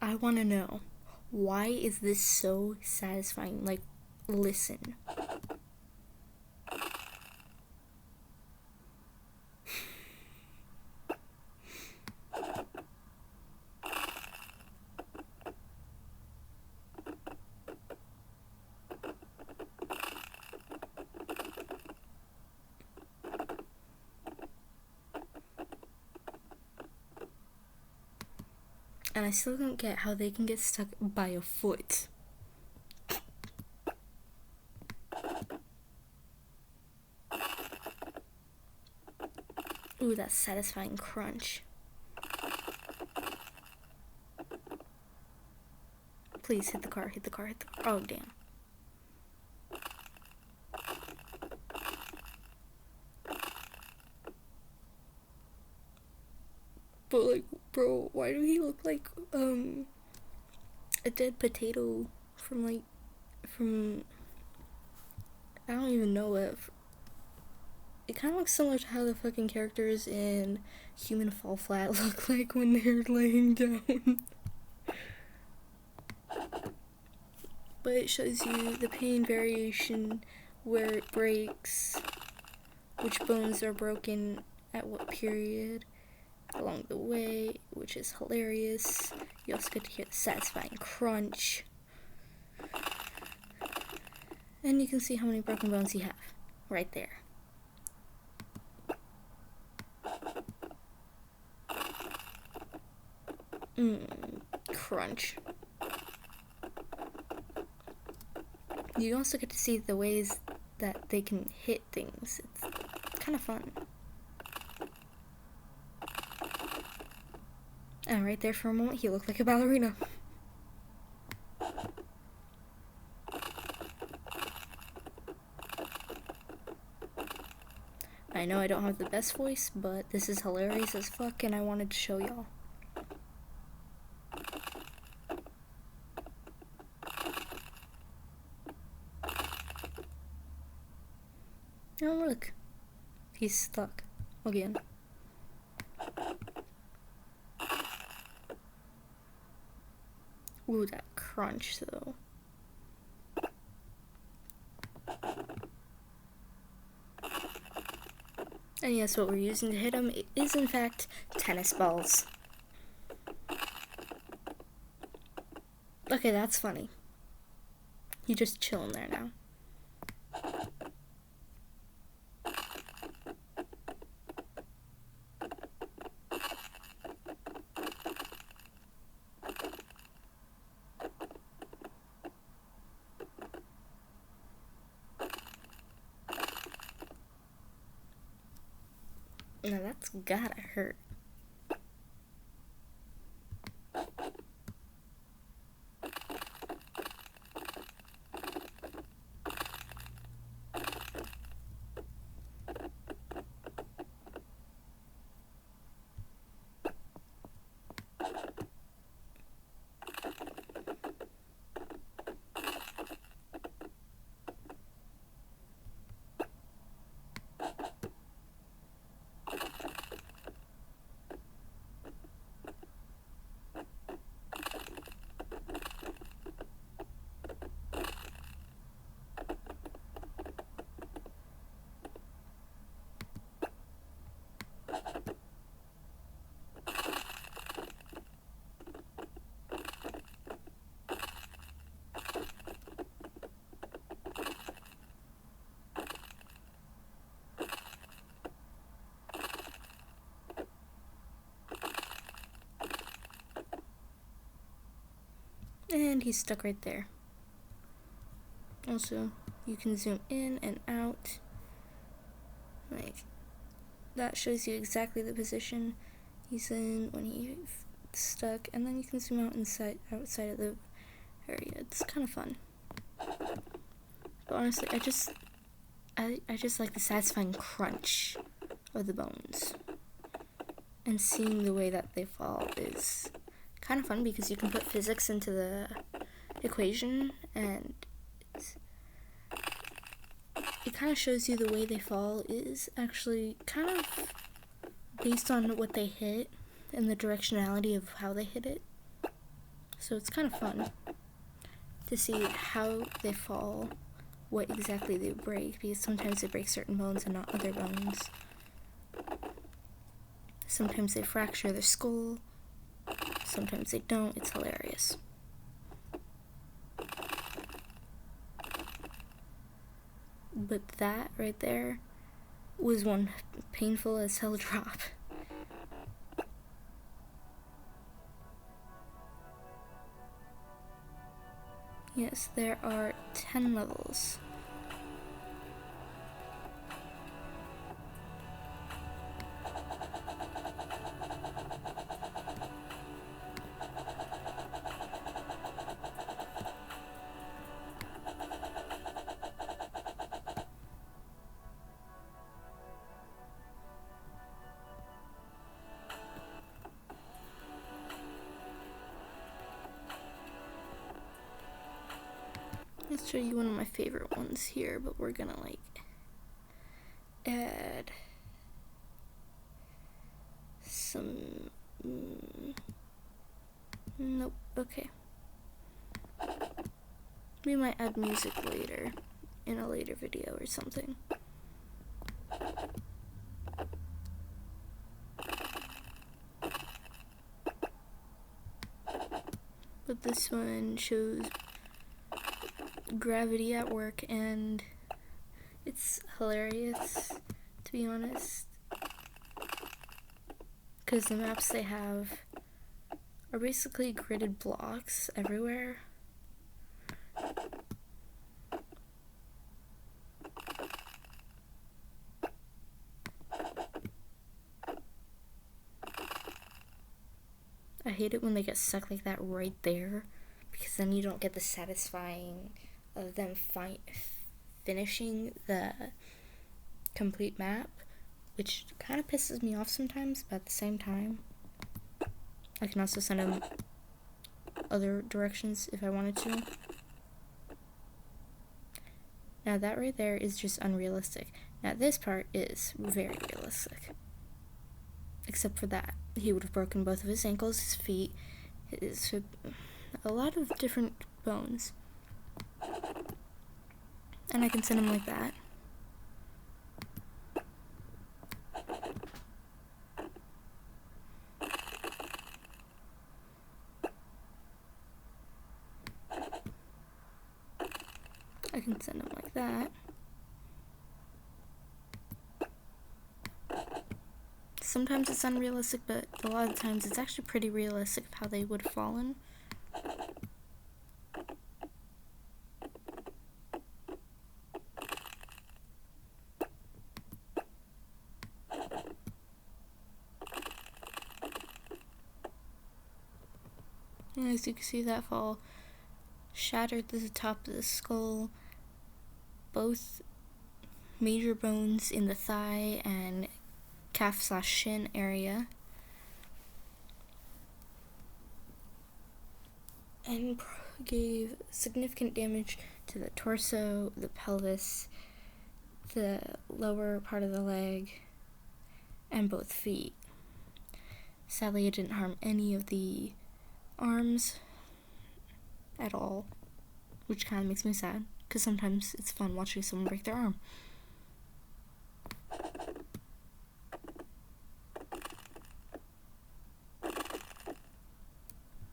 I want to know, why is this so satisfying? Like, listen. And I still don't get how they can get stuck by a foot. Ooh, that satisfying crunch. Please hit the car, hit the car, hit the car. Oh, damn. But, like, bro, why do he look like, a dead potato from, like, I don't even know it. It kind of looks similar to how the fucking characters in Human Fall Flat look like when they're laying down. But it shows you the pain variation, where it breaks, which bones are broken at what period along the way, which is hilarious. You also get to hear the satisfying crunch. And you can see how many broken bones you have right there. Crunch. You also get to see the ways that they can hit things. It's kind of fun. And right there for a moment, he looked like a ballerina. I know I don't have the best voice, but this is hilarious as fuck, and I wanted to show y'all. Oh, look. He's stuck. Again. Ooh, that crunch, though. And yes, what we're using to hit him is, in fact, tennis balls. Okay, that's funny. He's just chilling there now. Now that's gotta hurt. And he's stuck right there. Also, you can zoom in and out. Like, that shows you exactly the position he's in when he's stuck, and then you can zoom out outside of the area. It's kind of fun. But honestly, I just like the satisfying crunch of the bones. And seeing the way that they fall is kind of fun because you can put physics into the equation, and it kind of shows you the way they fall is actually kind of based on what they hit and the directionality of how they hit it. So it's kind of fun to see how they fall, what exactly they break, because sometimes they break certain bones and not other bones. Sometimes they fracture their skull, sometimes they don't. It's hilarious. But that right there was one painful as hell drop. Yes, there are 10 levels. Let's show you one of my favorite ones here, but we're gonna like add some nope, okay. We might add music later in a later video or something. But this one shows gravity at work, and it's hilarious, to be honest, because the maps they have are basically gridded blocks everywhere. I hate it when they get stuck like that right there, because then you don't get the satisfying of them finishing the complete map, which kind of pisses me off sometimes, but at the same time, I can also send them other directions if I wanted to. Now that right there is just unrealistic. Now this part is very realistic. Except for that. He would have broken both of his ankles, his feet, a lot of different bones. And I can send him like that. I can send him like that. Sometimes it's unrealistic, but a lot of times it's actually pretty realistic of how they would have fallen. And as you can see, that fall shattered the top of the skull, both major bones in the thigh and calf/shin area, and gave significant damage to the torso, the pelvis, the lower part of the leg, and both feet. Sadly, it didn't harm any of the arms at all, which kind of makes me sad, because sometimes it's fun watching someone break their arm.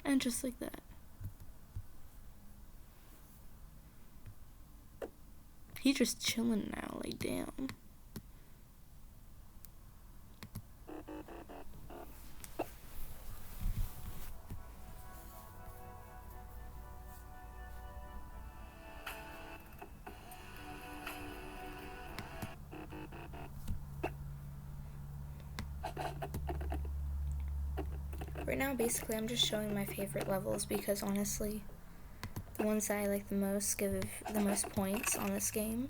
And just like that. He's just chilling now, like damn. Right now, basically, I'm just showing my favorite levels because honestly, the ones that I like the most give the most points on this game.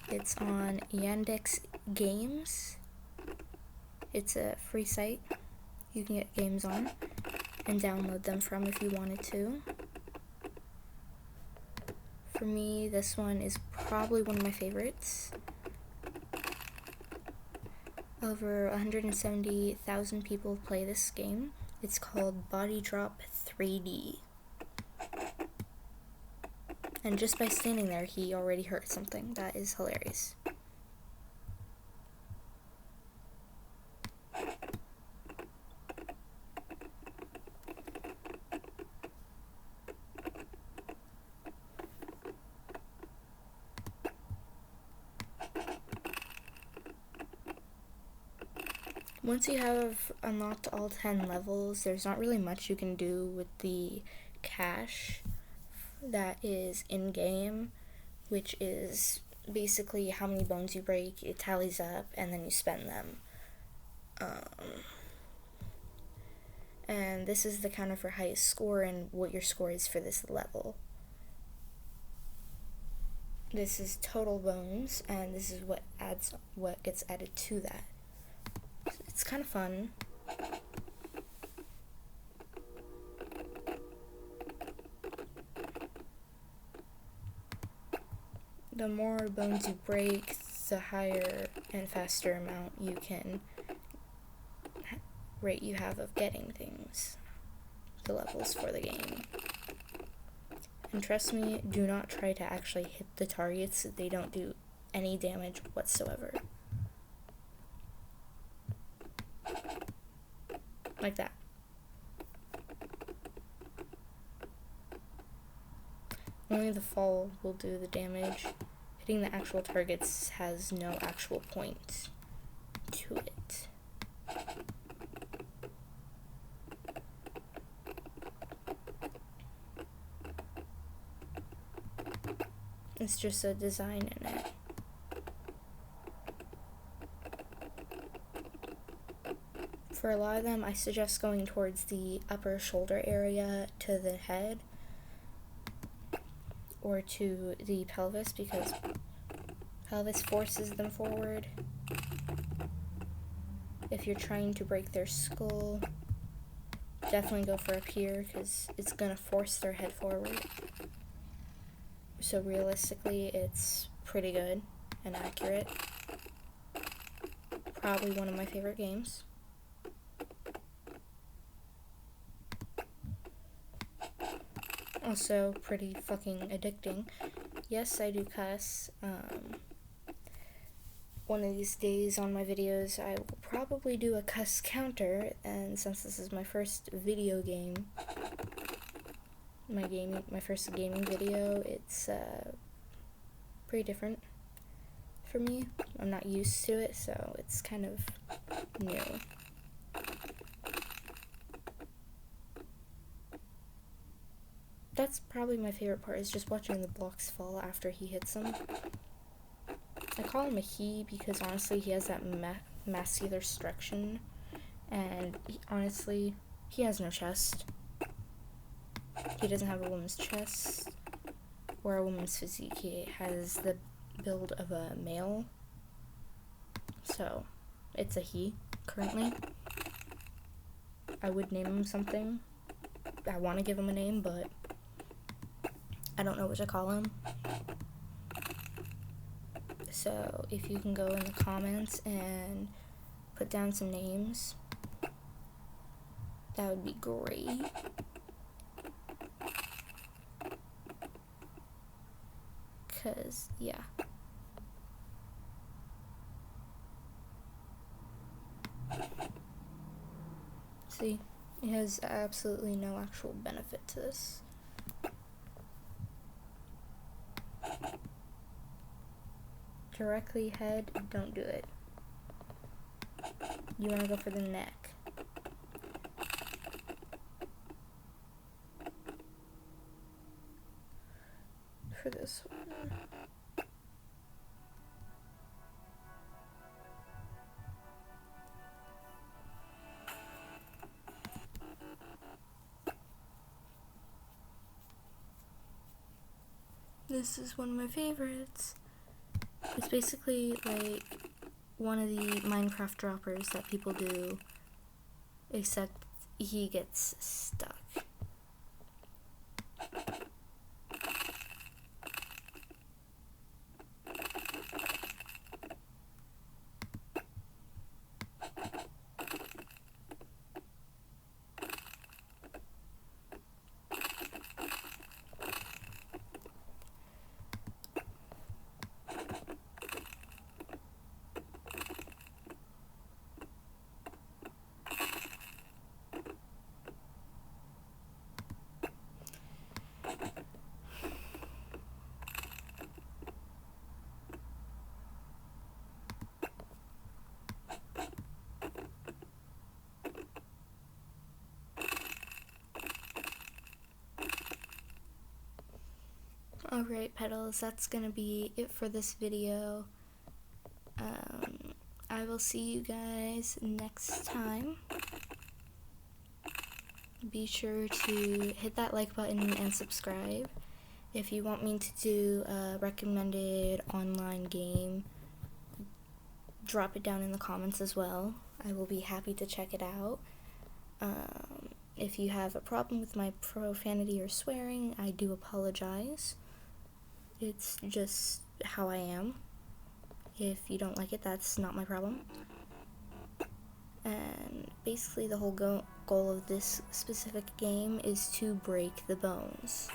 It's on Yandex Games. It's a free site you can get games on and download them from if you wanted to. For me, this one is probably one of my favorites. Over 170,000 people play this game. It's called Body Drop 3D. And just by standing there, he already hurt something. That is hilarious. Once you have unlocked all 10 levels, there's not really much you can do with the cash that is in-game, which is basically how many bones you break. It tallies up, and then you spend them. And this is the counter for highest score and what your score is for this level. This is total bones, and this is what gets added to that. It's kind of fun. The more bones you break, the higher and faster amount rate you have of getting things, the levels for the game. And trust me, do not try to actually hit the targets. They don't do any damage whatsoever. Like that. Only the fall will do the damage. Hitting the actual targets has no actual point to it. It's just a design in it. For a lot of them, I suggest going towards the upper shoulder area to the head or to the pelvis, because pelvis forces them forward. If you're trying to break their skull, definitely go for up here because it's gonna force their head forward. So realistically, it's pretty good and accurate. Probably one of my favorite games. Also pretty fucking addicting. Yes, I do cuss. One of these days on my videos, I will probably do a cuss counter, and since this is my first video game, my first gaming video, it's pretty different for me. I'm not used to it, so it's kind of new. That's probably my favorite part, is just watching the blocks fall after he hits them. I call him a he because honestly he has that muscular structure, and honestly he has no chest. He doesn't have a woman's chest or a woman's physique. He has the build of a male, so it's a he currently. I would name him something. I want to give him a name, but I don't know what to call him. So if you can go in the comments and put down some names, that would be great. Cause yeah. See, it has absolutely no actual benefit to this. Directly head, don't do it. You want to go for the neck. For this one. This is one of my favorites. It's basically like one of the Minecraft droppers that people do, except he gets stuck. Alright, petals, that's gonna be it for this video. I will see you guys next time. Be sure to hit that like button and subscribe. If you want me to do a recommended online game, drop it down in the comments as well. I will be happy to check it out. If you have a problem with my profanity or swearing, I do apologize. It's just how I am. If you don't like it, that's not my problem. And basically the whole goal of this specific game is to break the bones.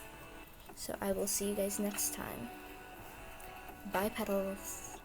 So I will see you guys next time. Bye, petals.